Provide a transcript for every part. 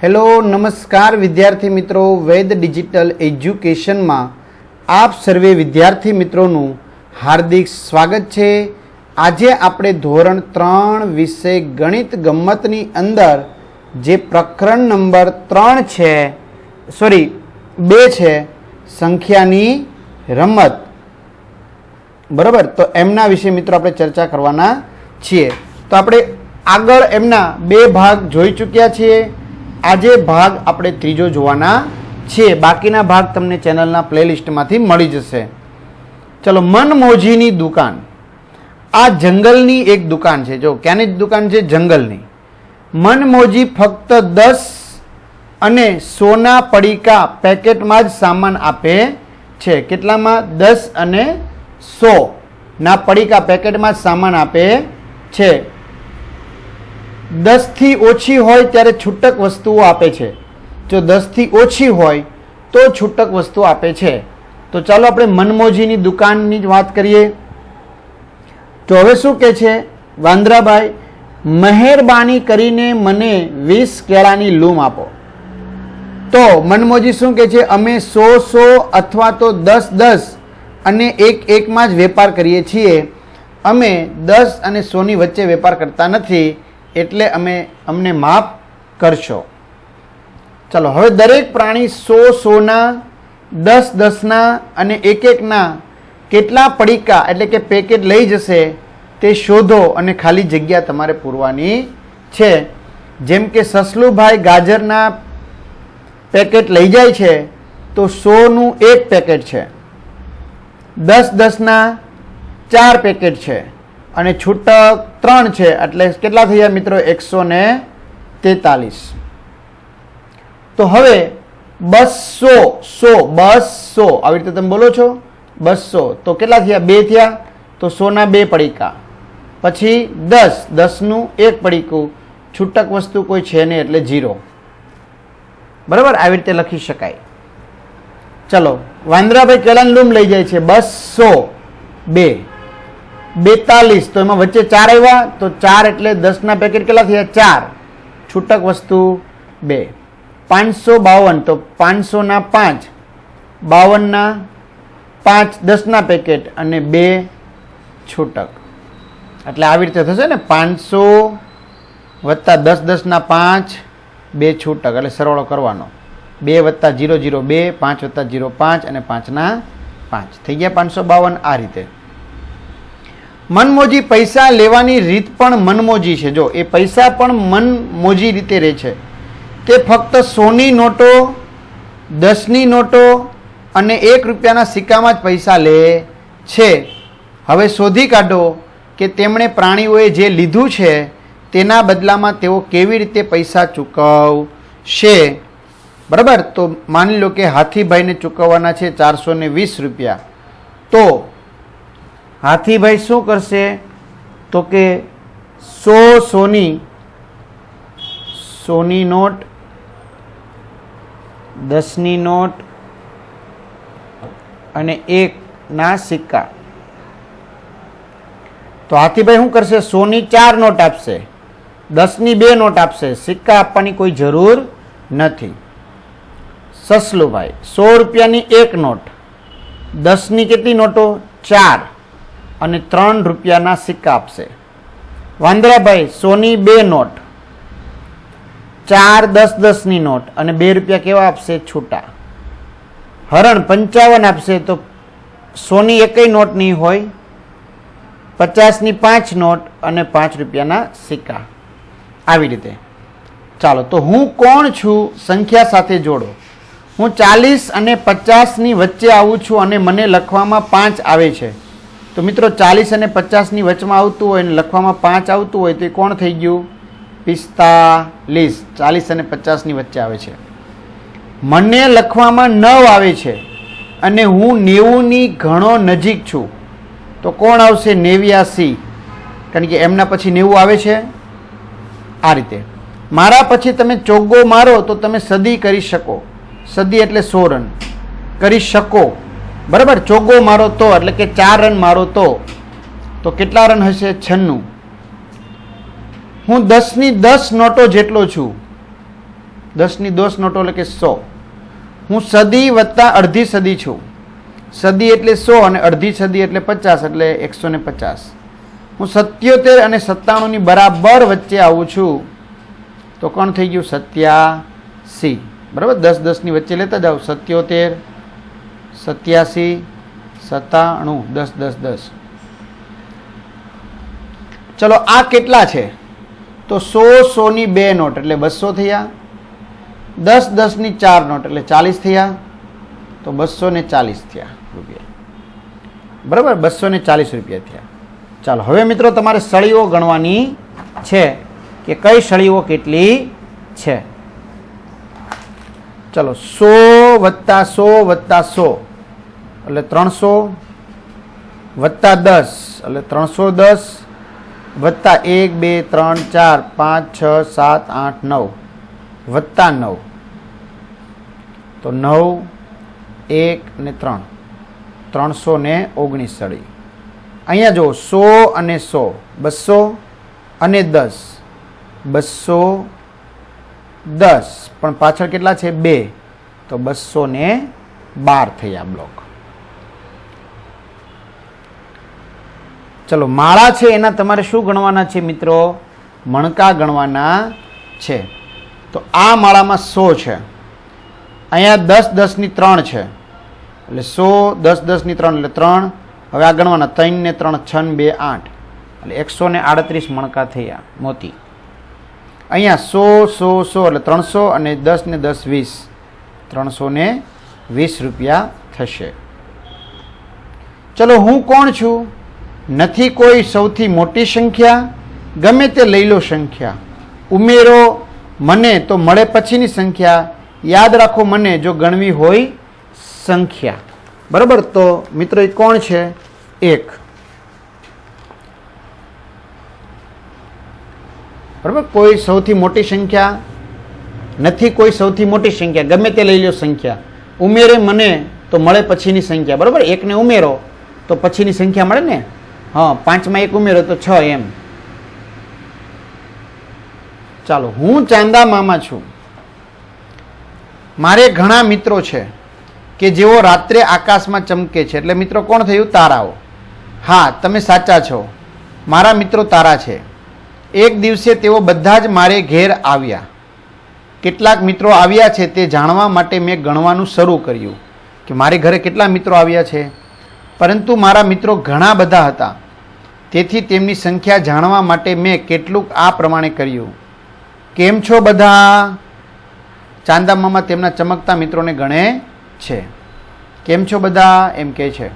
Hello નમસ્કાર વિદ્યાર્થી મિત્રો, વેદ ડિજિટલ એજ્યુકેશનમાં આપ સર્વે વિદ્યાર્થી મિત્રોનું હાર્દિક સ્વાગત છે. આજે આપણે ધોરણ 3 વિષય ગણિત ગમ્મતની અંદર જે પ્રકરણ નંબર 2 છે સંખ્યાની રમત, બરાબર, તો એમના વિશે મિત્રો આપણે ચર્ચા કરવાના છીએ. તો આપણે આગળ એમના 2 ભાગ જોઈ ચૂક્યા છીએ. આજે ભાગ આપણે ત્રીજો જોવાના છીએ. બાકીના ભાગ તમને ચેનલના પ્લેલિસ્ટમાંથી મળી જશે. ચલો, મનમોજીની દુકાન. આ જંગલની એક દુકાન છે. જો ક્યાંની દુકાન છે? જંગલની. મનમોજી ફક્ત 10 અને 100ના પડીકા પેકેટમાં જ સામાન આપે છે. કેટલામાં? 10 અને 100ના પડીકા પેકેટમાં જ સામાન આપે છે. 10 થી ઓછી હોય ત્યારે છૂટક વસ્તુઓ આપે છે. જો 10 થી ઓછી હોય તો છૂટક વસ્તુ આપે છે. તો ચાલો આપણે મનમોજીની દુકાનની જ વાત કરીએ. તો હવે શું કહે છે વાંદરાભાઈ? મહેરબાની કરીને મને 20 કેળાની લૂમ આપો. તો મનમોજી શું કહે છે? અમે 100 અથવા તો 10 અને 1 જ વેપાર કરીએ છીએ. અમે 10 અને 100ની વચ્ચે વેપાર કરતા નથી, એટલે અમને માફ કરશો. ચલો, હવે દરેક પ્રાણી 100ના 10ના અને 1ના કેટલા પડીકા એટલે કે પેકેટ લઈ જશે તે શોધો અને ખાલી જગ્યા તમારે પૂરવાની છે. જેમ કે સસલુભાઈ ગાજરના પેકેટ લઈ જાય છે તો 100નું 1 પેકેટ છે, 10ના 4 પેકેટ છે અને છૂટક 3 છે. એટલે કેટલા થયા મિત્રો? 143. તો હવે 200 આવી રીતે તમે બોલો છો 200. તો કેટલા થયા? 2 થયા. તો 100ના 2 પડીકા, પછી 10નું 1 પડીકું, છૂટક વસ્તુ કોઈ છે નહીં એટલે 0. બરાબર, આવી રીતે લખી શકાય. ચલો, વાંદરાભાઈ કેળાની લૂમ લઈ જાય છે 202 42. તો એમાં વચ્ચે 4 આવ્યા તો 4 એટલે 10ના પેકેટ કેટલા થયા? 4, છૂટક વસ્તુ 2. 552 તો 500ના 5, 52ના 5 10ના પેકેટ અને 2 છૂટક. એટલે આવી રીતે થશે ને, 500 વત્તા 10ના 5, 2 છૂટક. એટલે સરવાળો કરવાનો. 2 વત્તા 0 0 2, 5 વત્તા 0 5 અને 5ના 5 થઈ ગયા 552. આ રીતે મનમોજી પૈસા લેવાની રીત પણ મનમોજી છે. જો એ પૈસા પણ મનમોજી રીતે રહે છે. તે ફક્ત 100ની નોટો, 10ની નોટો અને 1 રૂપિયાના સિક્કામાં જ પૈસા લે છે. હવે શોધી કાઢો કે તેમણે પ્રાણીઓએ જે લીધું છે તેના બદલામાં તેઓ કેવી રીતે પૈસા ચૂકવશે. બરાબર, તો માની લો કે હાથીભાઈને ચૂકવવાના છે 420 રૂપિયા. તો હાથીભાઈ શું કરશે? તો કે 100ની નોટ, 10ની નોટ અને 1ના સિક્કા. તો હાથીભાઈ શું કરશે? 100ની 4 નોટ આપશે, 10ની 2 નોટ આપશે. સિક્કા આપવાની કોઈ જરૂર નથી. સસલુભાઈ 100 રૂપિયાની 1 નોટ, 10ની કેટલી નોટો? 4 અને 3 રૂપિયાના સિક્કા આપશે. વાંદરાભાઈ 100ની 2 નોટ, 4 10ની નોટ અને 2 રૂપિયા કેવા આપશે? છૂટા. હરણ 55 આપશે તો 100ની 1 નોટ નહીં હોય, 50ની 5 નોટ અને 5 રૂપિયાના સિક્કા. આવી રીતે. ચાલો, તો હું કોણ છું સંખ્યા સાથે જોડો. હું 40 અને 50ની વચ્ચે આવું છું અને મને લખવામાં 5 આવે છે. તો મિત્રો 40 અને 50ની વચમાં આવતું હોય અને લખવામાં 5 આવતું હોય તો એ કોણ થઈ ગયું? 45. 40 અને 50ની વચ્ચે આવે છે. મને લખવામાં 9 આવે છે અને હું 90ની ઘણો નજીક છું. તો કોણ આવશે? 89, કારણ કે એમના પછી 90 આવે છે. આ રીતે મારા પછી તમે ચોગ્ગો મારો તો તમે સદી કરી શકો. સદી એટલે 100 રન કરી શકો. બરાબર, ચોગ્ગો મારો તો એટલે કે 4 રન મારો તો કેટલા રન હશે? 96. હું 10ની 10 નોટો જેટલો છું. 10ની 10 નોટો એટલે કે 100. હું સદી વત્તા અડધી સદી છું. સદી એટલે 100 અને અડધી સદી એટલે 50 એટલે 150. હું 77 અને 97 ની બરાબર વચ્ચે આવું છું તો કોણ થઈ ગયું? 87. બરાબર, 10 10 ની વચ્ચે લેતા જાઓ. 77, 87, 97, 10 10 10. ચલો આ કેટલા છે? તો 100 100 ની 2 નોટ એટલે 200 થયા. 10 10 ની 4 નોટ એટલે 40 થયા. તો 240 થયા રૂપિયા. બરાબર, 240 રૂપિયા થયા. ચાલો હવે મિત્રો તમારે સળીઓ ગણવાની છે કે કઈ સળીઓ કેટલી છે. ચલો 100 વત્તા 100 વત્તા 100 એટલે 300 વત્તા 10 એટલે 310 વત્તા 1 2 3 4 5 6 7 8 9 વત્તા 9 તો 9 1 ને 3 319 સળી. અહીંયા જો 100 અને 100 200 અને 10 210 પણ પાછળ કેટલા છે? 2 તો 212 થયા બ્લોક. ચલો માળા છે એના તમારે શું ગણવાના છે મિત્રો? મણકા ગણવાના છે. તો આ માળામાં 100 છે. અહીંયા 10 10 ની 3 છે એટલે 100 10 10 ની 3 એટલે 3. હવે આ ગણવાના 3 ને 3 6 ને 2 8 એટલે 138 મણકા થયા મોતી. અહીંયા 100 100 100 એટલે 300 અને 10 ને 10 20 320 રૂપિયા થશે. ચલો હું કોણ છું? નથી કોઈ સૌથી મોટી સંખ્યા, ગમે તે લઈ લો સંખ્યા. ઉમેરો મને તો મળે પછીની સંખ્યા. યાદ રાખો મને જો ગણવી હોય સંખ્યા. બરાબર, તો મિત્રો એ કોણ છે? 1. બરાબર, કોઈ સૌથી મોટી સંખ્યા નથી. કોઈ સૌથી મોટી સંખ્યા, ગમે તે લઈ લો સંખ્યા. ઉમેરે મને તો મળે પછીની સંખ્યા. બરાબર, 1 ને ઉમેરો તો પછીની સંખ્યા મળે ને. હા, 5 માં 1 ઉમેરો તો 6 એમ. ચાલો હું ચાંદા મામા છું. મારે ઘણા મિત્રો છે કે જેઓ રાત્રે આકાશમાં ચમકે છે. એટલે મિત્રો કોણ થયું? તારાઓ. હા, તમે સાચા છો. મારા મિત્રો તારા છે. એક દિવસે તેઓ બધા જ મારે ઘેર આવ્યા. કેટલાક મિત્રો આવ્યા છે તે જાણવા માટે મેં ગણવાનું શરૂ કર્યું કે મારે ઘરે કેટલા મિત્રો આવ્યા છે. પરંતુ મારા મિત્રો ઘણા બધા હતા, તેથી તેમની સંખ્યા જાણવા માટે મેં કેટલુંક આ પ્રમાણે કર્યું. કેમ છો બધા? ચાંદા મામા તેમના ચમકતા મિત્રોને ગણે છે. કેમ છો બધા એમ કહે છે.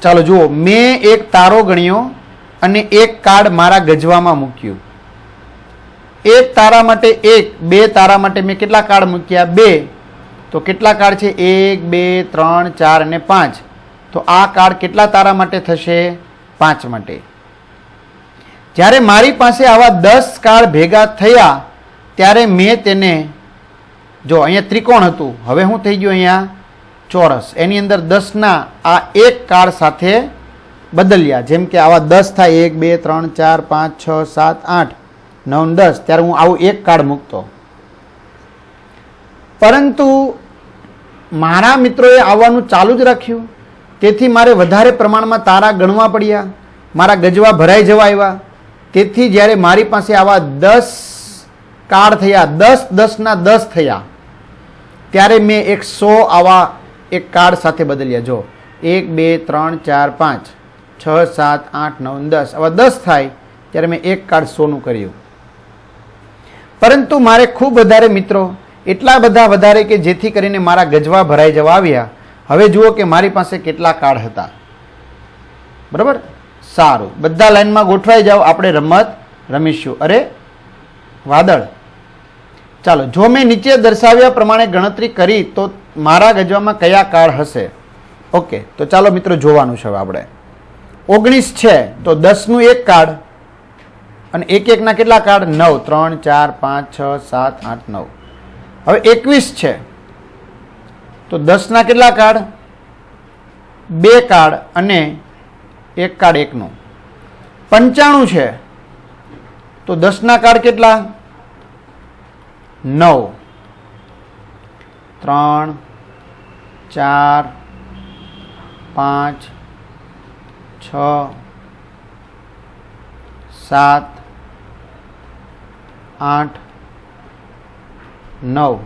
ચાલો જુઓ, મેં એક તારો ગણ્યો અને એક કાર્ડ મારા ગજવામાં મૂક્યું. એક તારા માટે 1, 2 તારા માટે મેં કેટલા કાર્ડ મૂક્યા? 2. તો કેટલા કાર્ડ છે? 1 2 3 4 અને 5. તો આ કાર્ડ કેટલા તારા માટે થશે? 5 માટે. જ્યારે મારી પાસે આવા 10 કાર્ડ ભેગા થયા ત્યારે મેં તેને, જો અહીંયા ત્રિકોણ હતું, હવે શું થઈ ગયું? અહીંયા ચોરસ. એની અંદર 10ના આ એક કાર્ડ સાથે બદલ્યા. જેમ કે આવા 10 થાય 1 2 3 4 5 6 7 8 9 10, ત્યારે હું આવું એક કાર્ડ મૂકતો. પરંતુ મારા મિત્રોએ આવવાનું ચાલુ જ રાખ્યું, તેથી મારે વધારે પ્રમાણમાં તારા ગણવા પડ્યા. મારા ગજવા ભરાઈ જવા આવ્યા. તેથી જ્યારે મારી પાસે આવા 10 કાર્ડ થયા, 10 10ના 10 થયા, ત્યારે મેં 100 આવા એક કાર્ડ સાથે બદલ્યા. જો 1 2 3 4 5 6 7 8 9 10 આવા 10 થાય ત્યારે મેં એક કાર્ડ 100નું કર્યું. પરંતુ મારે ખૂબ વધારે મિત્રો, એટલા બધા વધારે કે જેથી કરીને મારા ગજવા ભરાઈ જવા આવ્યા. હવે જુઓ કે મારી પાસે કેટલા કાર્ડ હતા. બરાબર, સારું, બધા લાઈનમાં ગોઠવાઈ જાઓ, આપણે રમત રમીશું. અરે વાદળ, ચાલો જો મેં નીચે દર્શાવ્યા પ્રમાણે ગણતરી કરી તો મારા ગજવામાં કયા કાર્ડ હશે? ઓકે, તો ચાલો મિત્રો જોવાનું છે. હવે આપણે 19 છે તો 10નું એક કાર્ડ અને એક એકના કેટલા કાર્ડ? 9. 3 4 5 6 7 8 9. હવે 21 છે તો 10ના કેટલા કાર્ડ? 2 કાર્ડ અને એક કાર્ડ 1નું. 95 છે તો 10ના કાર્ડ કેટલા? 9 3 4 5 6 7 8 9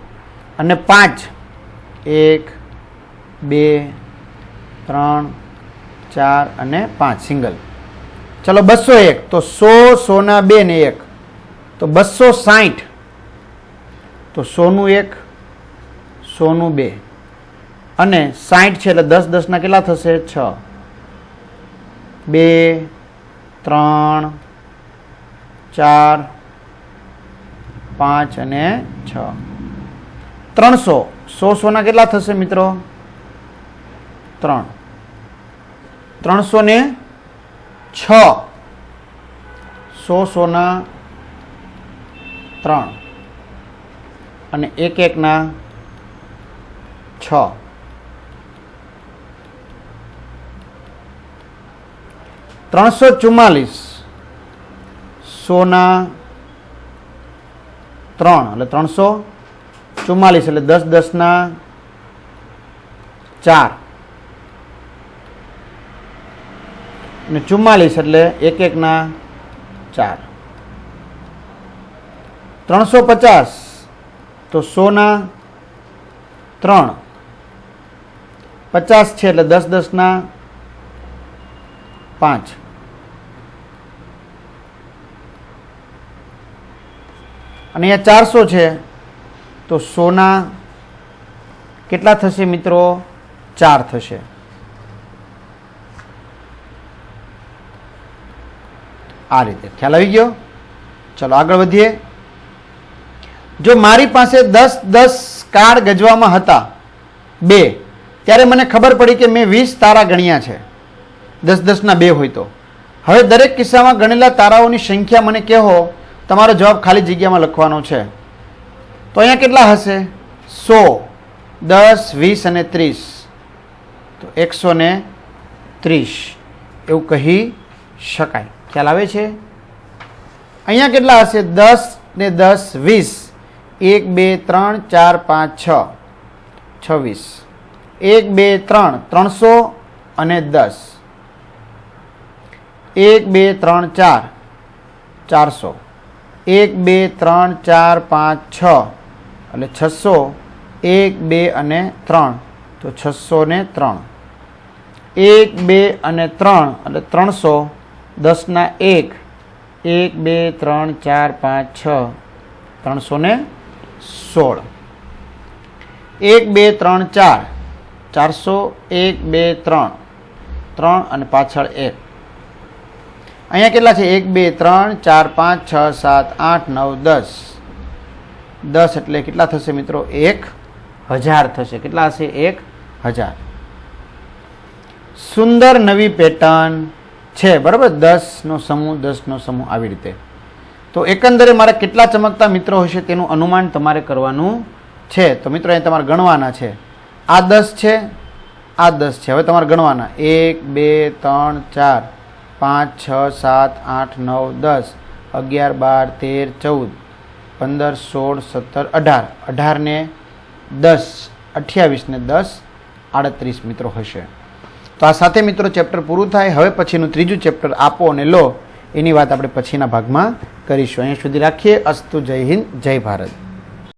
અને 5 1 2 3 4 અને 5 સિંગલ. ચલો 201 તો 100 100 2 ને 1 તો 260 તો 100 1 100 2 અને 60 છે એટલે 10 10 ના કેટલા થશે 6 2 3 4 5 અને 6 300 100 ના કેટલા થશે મિત્રો 3 300 ને 6 100 ના 3 અને 1 1 ના 6 344 100 ના 3 એટલે 344 એટલે 10 10 ના 4 અને 44 એટલે 1 1 ના 4 350 તો 100 ના 3 50 છે એટલે 10 10 ના 5 અને અહીંયા 400 છે તો 100 ના કેટલા થશે મિત્રો 4 થશે. આ રીતે ખ્યાલ આવી ગયો. ચલો આગળ વધીએ. જો મારી પાસે 10 10 કાર્ડ ગજવામાં હતા 2 ત્યારે મને ખબર પડી કે મેં 20 તારા ગણ્યા છે 10 10 ના 2 હોય તો હવે દરેક કિસ્સામાં ગણેલા તારાઓની સંખ્યા મને કહો. તમારો જવાબ ખાલી જગ્યામાં લખવાનો છે. તો અહીંયા કેટલા હશે 100 10 20 અને 30 તો 130 એવું કહી શકાય. ખ્યાલ આવે છે. અહીંયા કેટલા હશે 10 ને 10 20 1 2 3 4 5 6 26 1 2 3 300 અને 10 1 2 3 4 400 1 2 3 4 5 6 એટલે 600 1 2 અને 3 તો 603 1 2 અને 3 એટલે 300 10 ના 1 1 2 3 4 5 6 316 1 2 3 4 400 1 2 3 3 અને પાછળ 1 અહીંયા કેટલા છે 1 2 3 4 5 6 7 8 9 10 10 એટલે કેટલા થશે મિત્રો 1000 થશે. કેટલા હશે 1000. સુંદર નવી પેટર્ન છે બરાબર 10 નો સમૂહ 10 નો સમૂહ આવી રીતે. તો એકંદરે મારે કેટલા ચમકતા મિત્રો હશે તેનું અનુમાન તમારે કરવાનું છે. તો મિત્રો અહીં તમારે ગણવાના છે. આ 10 છે આ 10 છે. હવે તમારે ગણવાના 1 2 3 4 5 6 7 8 9 10 11 12 13 14 15 16 17 18 18 ને 10 28 ને 10 38 મિત્રો હશે. તો આ સાથે મિત્રો ચેપ્ટર પૂરું થાય. હવે પછીનું ત્રીજું ચેપ્ટર આપો અને લો એની વાત આપણે પછીના ભાગમાં કરીશું. અહીંયા સુધી રાખીએ. અસ્તુ. જય હિન્દ, જય ભારત.